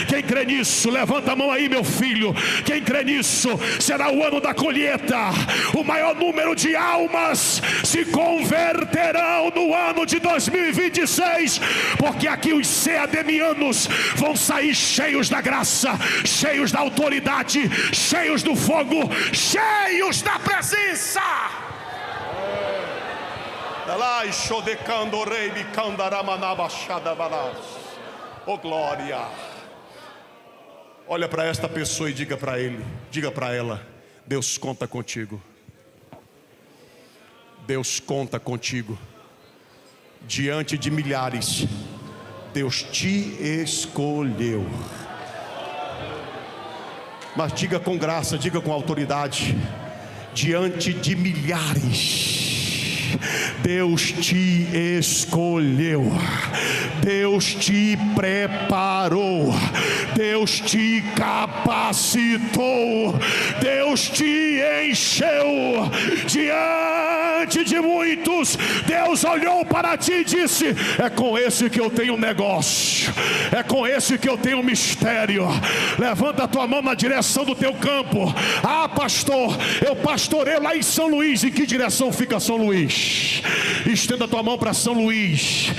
Quem crê nisso? Levanta a mão aí, meu filho. Quem crê nisso? Será o ano da colheita. O maior número de almas se converterão no ano de 2026, porque aqui os ceademianos vão sair cheios da graça, cheios da autoridade, cheios do fogo, cheios da presença. Oh glória. Olha para esta pessoa e diga para ele, diga para ela: Deus conta contigo. Deus conta contigo. Diante de milhares, Deus te escolheu. Mas diga com graça, diga com autoridade: diante de milhares, Deus te escolheu. Deus te preparou. Deus te capacitou. Deus te encheu. Diante de muitos, Deus olhou para ti e disse: é com esse que eu tenho negócio, é com esse que eu tenho mistério. Levanta a tua mão na direção do teu campo. Ah, pastor, eu pastorei lá em São Luís. Em que direção fica São Luís? Estenda a tua mão para São Luís.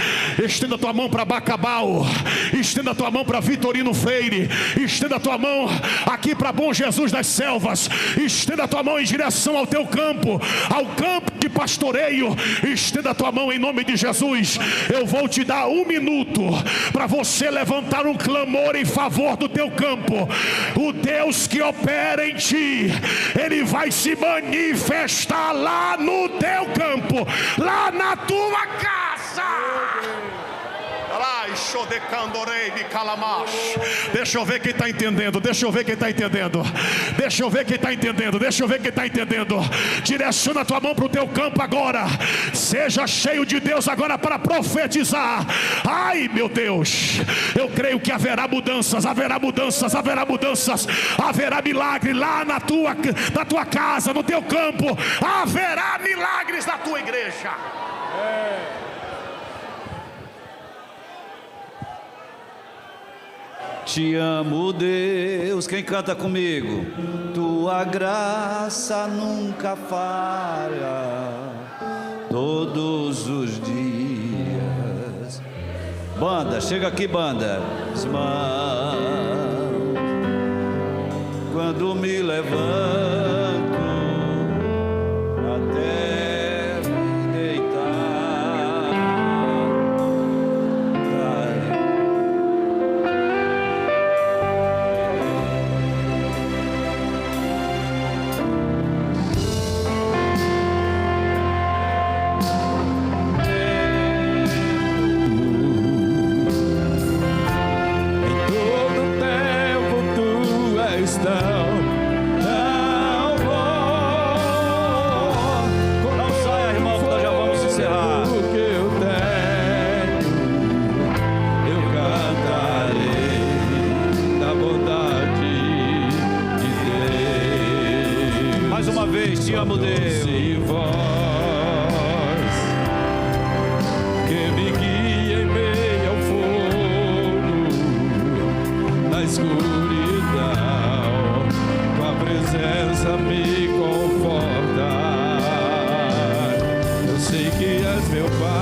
Estenda a tua mão para Bacabal. Estenda a tua mão para Vitorino Freire. Estenda a tua mão aqui para Bom Jesus das Selvas. Estenda a tua mão em direção ao teu campo, ao campo de pastoreio. Estenda a tua mão em nome de Jesus. Eu vou te dar 1 minuto para você levantar um clamor em favor do teu campo. O Deus que opera em ti, Ele vai se manifestar lá no teu campo, lá na tua casa. Deixa eu ver quem está entendendo. Deixa eu ver quem está entendendo. Deixa eu ver quem está entendendo. Deixa eu ver quem está entendendo. Direciona a tua mão para o teu campo agora. Seja cheio de Deus agora para profetizar. Ai, meu Deus, eu creio que haverá mudanças. Haverá mudanças. Haverá mudanças. Haverá milagre lá na tua casa, no teu campo. Haverá milagres na tua igreja. Te amo, Deus. Quem canta comigo? Tua graça nunca falha, todos os dias. Banda, chega aqui, banda. Quando me levanto até me deitar, te amo, Deus. E voz que me guia em meio ao fogo, na escuridão, tua presença me conforta. Eu sei que és meu Pai,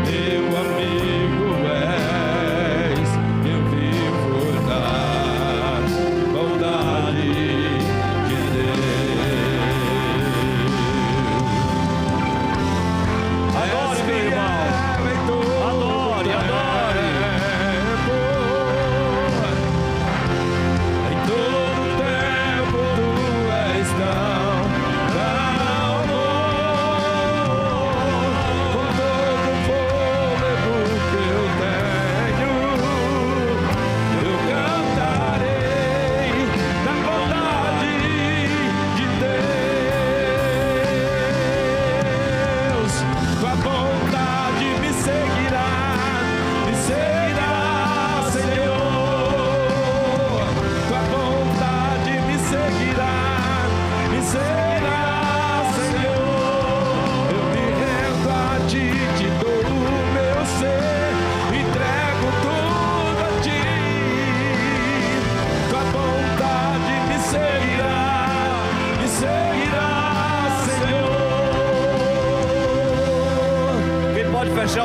meu amigo és, eu vivo na bondade. Adore, meu irmão. Adore, adore. Em todo tempo tu és tão amor.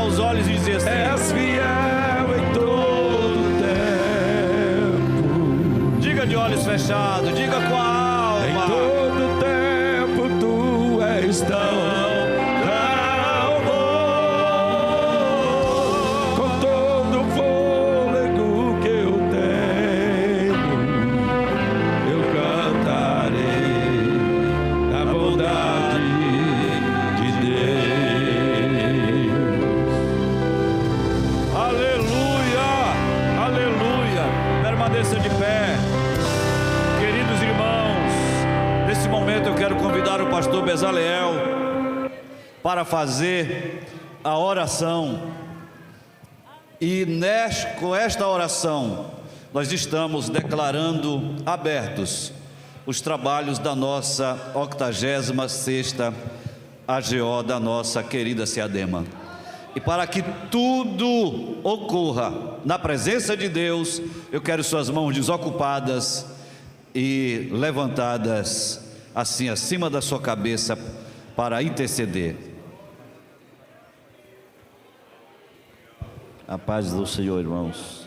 fechar os olhos e dizer assim: és fiel em todo tempo. Diga de olhos fechados, diga com a Em alma. todo tempo tu és tão bom. Com todo o fôlego que eu tenho, eu cantarei a bondade de Deus. Aleluia, aleluia. Permaneça de pé. Queridos irmãos, nesse momento eu quero convidar o pastor Bezaleel para fazer a oração. E com esta oração, nós estamos declarando abertos os trabalhos da nossa 86ª AGO da nossa querida Seadema. E para que tudo ocorra na presença de Deus, eu quero suas mãos desocupadas e levantadas assim acima da sua cabeça para interceder. A paz do Senhor, irmãos.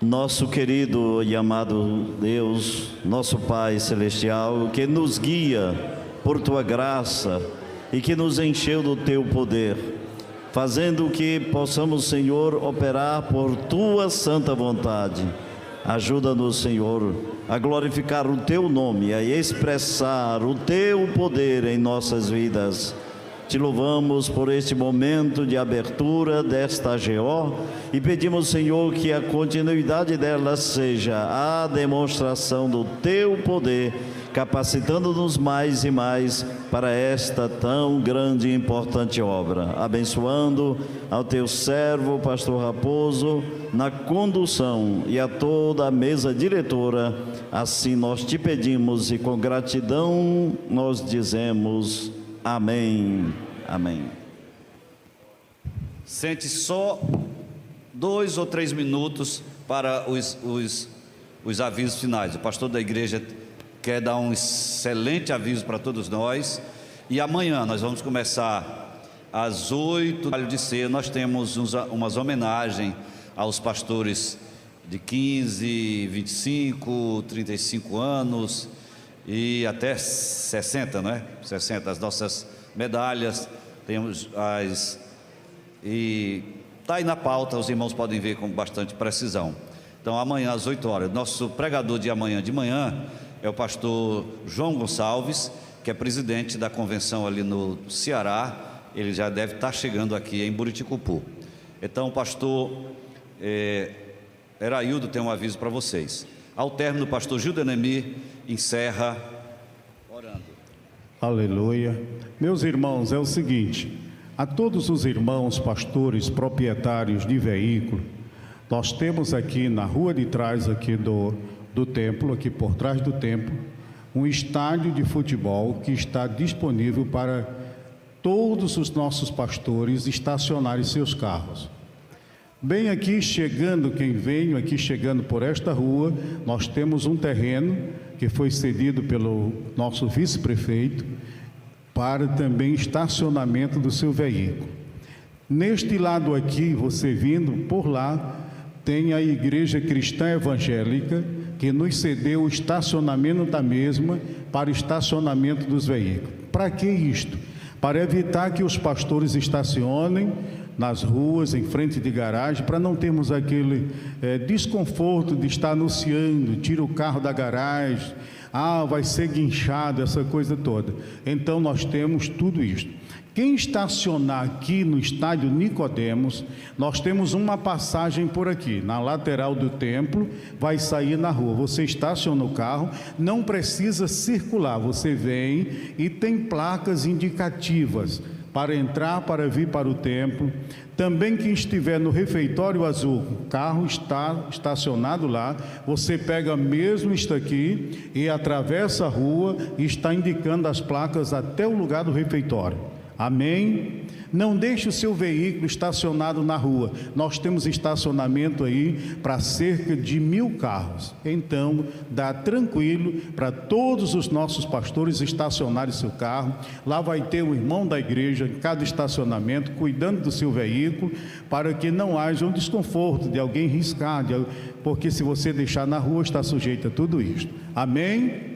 Nosso querido e amado Deus, nosso Pai Celestial, que nos guia por Tua graça e que nos encheu do Teu poder, fazendo que possamos, Senhor, operar por Tua santa vontade. Ajuda-nos, Senhor, a glorificar o Teu nome, a expressar o Teu poder em nossas vidas. Te louvamos por este momento de abertura desta AGO e pedimos, Senhor, que a continuidade dela seja a demonstração do Teu poder, capacitando-nos mais e mais para esta tão grande e importante obra. Abençoando ao Teu servo, pastor Raposo, na condução e a toda a mesa diretora, assim nós te pedimos e com gratidão nós dizemos amém, amém. Sente só 2 ou 3 minutos para os avisos finais. O pastor da igreja quer dar um excelente aviso para todos nós. E amanhã nós vamos começar às 8 de ceia. Nós temos umas homenagens aos pastores de 15, 25, 35 anos e até 60, não é? 60, as nossas medalhas, temos e está aí na pauta, os irmãos podem ver com bastante precisão. Então amanhã às 8 horas, nosso pregador de amanhã de manhã é o pastor João Gonçalves, que é presidente da convenção ali no Ceará. Ele já deve estar chegando aqui em Buriticupu. Então o pastor Eraildo tem um aviso para vocês. Ao término, o pastor Gildenemi encerra orando. Aleluia. Meus irmãos, é o seguinte: a todos os irmãos pastores proprietários de veículo, nós temos aqui na rua de trás aqui do templo, aqui por trás do templo, um estádio de futebol que está disponível para todos os nossos pastores estacionarem seus carros. Bem aqui chegando, quem vem aqui chegando por esta rua, nós temos um terreno que foi cedido pelo nosso vice-prefeito para também estacionamento do seu veículo. Neste lado aqui, você vindo por lá, tem a Igreja Cristã Evangélica, que nos cedeu o estacionamento da mesma para o estacionamento dos veículos. Para que isto? Para evitar que os pastores estacionem nas ruas, em frente de garagem, para não termos aquele desconforto de estar anunciando, tira o carro da garagem, vai ser guinchado, essa coisa toda. Então nós temos tudo isso. Quem estacionar aqui no estádio Nicodemos, nós temos uma passagem por aqui, na lateral do templo, vai sair na rua. Você estaciona o carro, não precisa circular, você vem e tem placas indicativas para entrar, para vir para o templo. Também quem estiver no refeitório azul, o carro está estacionado lá, você pega mesmo isto aqui e atravessa a rua e está indicando as placas até o lugar do refeitório. Amém? Não deixe o seu veículo estacionado na rua. Nós temos estacionamento aí para cerca de 1000 carros. Então, dá tranquilo para todos os nossos pastores estacionarem seu carro. Lá vai ter um irmão da igreja em cada estacionamento, cuidando do seu veículo, para que não haja um desconforto de alguém riscar, porque se você deixar na rua, está sujeito a tudo isso. Amém?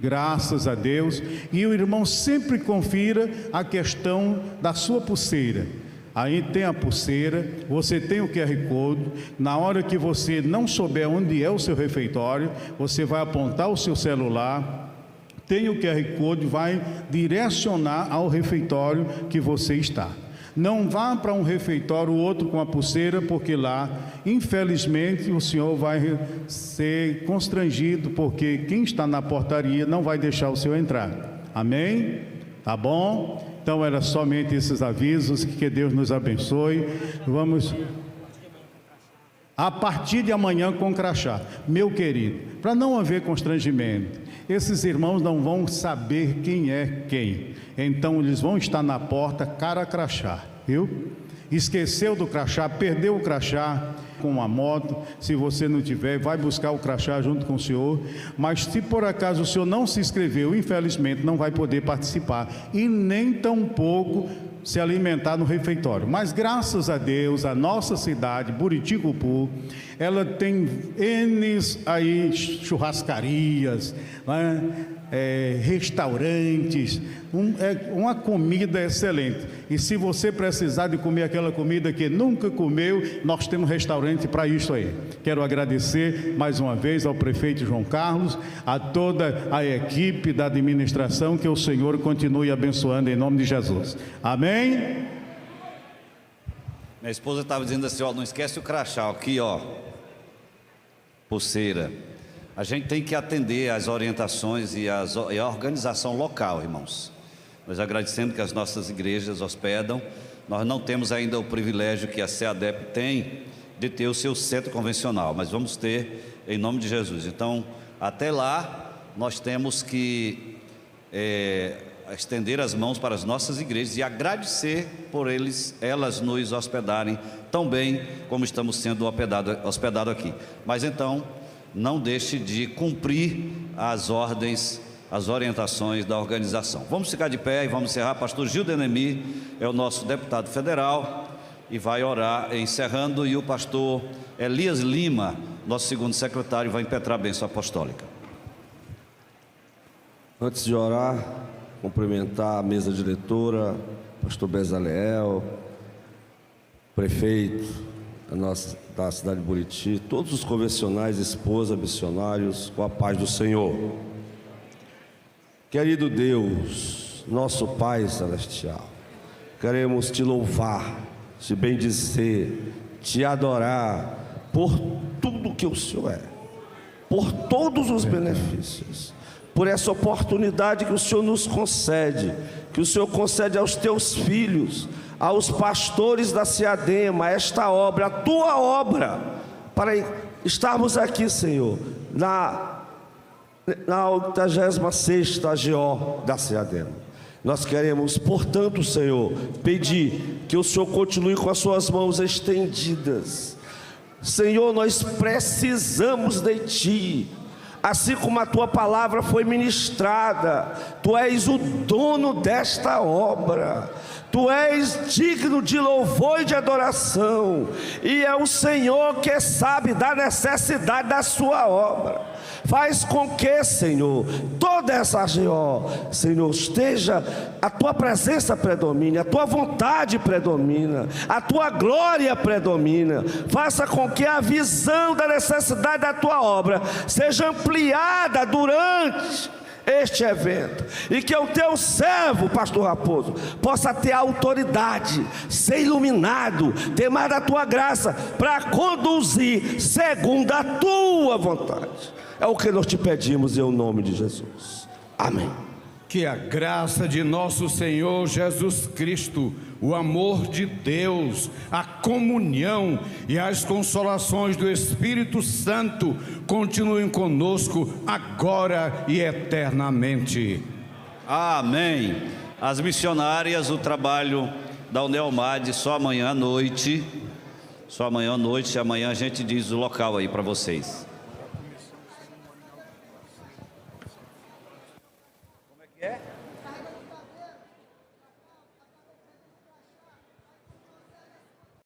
Graças a Deus. E o irmão sempre confira a questão da sua pulseira. Aí tem a pulseira, você tem o QR Code. Na hora que você não souber onde é o seu refeitório, você vai apontar o seu celular, tem o QR Code, vai direcionar ao refeitório que você está. Não vá para um refeitório, o outro com a pulseira, porque lá, infelizmente, o senhor vai ser constrangido, porque quem está na portaria não vai deixar o senhor entrar. Amém? Tá bom? Então, era somente esses avisos, que Deus nos abençoe. Vamos... A partir de amanhã com crachá. Meu querido, para não haver constrangimento, esses irmãos não vão saber quem é quem. Então eles vão estar na porta cara a crachá, viu? Esqueceu do crachá, perdeu o crachá com a moto, se você não tiver, vai buscar o crachá junto com o senhor. Mas se por acaso o senhor não se inscreveu, infelizmente não vai poder participar e nem tampouco se alimentar no refeitório. Mas graças a Deus, a nossa cidade, Buriticupu, ela tem N aí churrascarias, né? Restaurantes, uma comida excelente. E se você precisar de comer aquela comida que nunca comeu, nós temos restaurante para isso aí. Quero agradecer mais uma vez ao prefeito João Carlos, a toda a equipe da administração, que o Senhor continue abençoando em nome de Jesus. Amém? Minha esposa estava dizendo assim, ó, não esquece o crachá, aqui ó, pulseira. A gente tem que atender às orientações e a organização local, irmãos. Nós agradecemos que as nossas igrejas hospedam. Nós não temos ainda o privilégio que a CEADEP tem de ter o seu centro convencional, mas vamos ter em nome de Jesus. Então, até lá, nós temos que estender as mãos para as nossas igrejas e agradecer por elas nos hospedarem tão bem como estamos sendo hospedados aqui. Mas então, não deixe de cumprir as ordens, as orientações da organização. Vamos ficar de pé e vamos encerrar. Pastor Gil Denemi é o nosso deputado federal e vai orar encerrando, e o pastor Elias Lima, nosso segundo secretário, vai impetrar a bênção apostólica. Antes de orar, cumprimentar a mesa diretora, pastor Bezaleel, prefeito da cidade de Buriti, todos os convencionais, esposa, missionários, com a paz do Senhor. Querido Deus, nosso Pai Celestial, queremos te louvar, te bendizer, te adorar por tudo que o Senhor é, por todos os benefícios, por essa oportunidade que o Senhor nos concede, que o Senhor concede aos teus filhos, aos pastores da Ciadema, esta obra, a tua obra, para estarmos aqui, Senhor, na 86ª AGO da Ciadema. Nós queremos, portanto, Senhor, pedir que o Senhor continue com as suas mãos estendidas. Senhor, nós precisamos de Ti. Assim como a tua palavra foi ministrada, tu és o dono desta obra, tu és digno de louvor e de adoração, e é o Senhor que sabe da necessidade da sua obra. Faz com que, Senhor, toda essa AGO, Senhor, esteja, a tua presença predomine, a tua vontade predomina, a tua glória predomina. Faça com que a visão da necessidade da tua obra seja ampliada durante este evento, e que o teu servo, pastor Raposo, possa ter autoridade, ser iluminado, ter mais da tua graça, para conduzir segundo a tua vontade. É o que nós te pedimos em nome de Jesus. Amém. Que a graça de nosso Senhor Jesus Cristo, o amor de Deus, a comunhão e as consolações do Espírito Santo continuem conosco agora e eternamente. Amém. As missionárias, o trabalho da Unelmad só amanhã à noite. Só amanhã à noite, e amanhã a gente diz o local aí para vocês.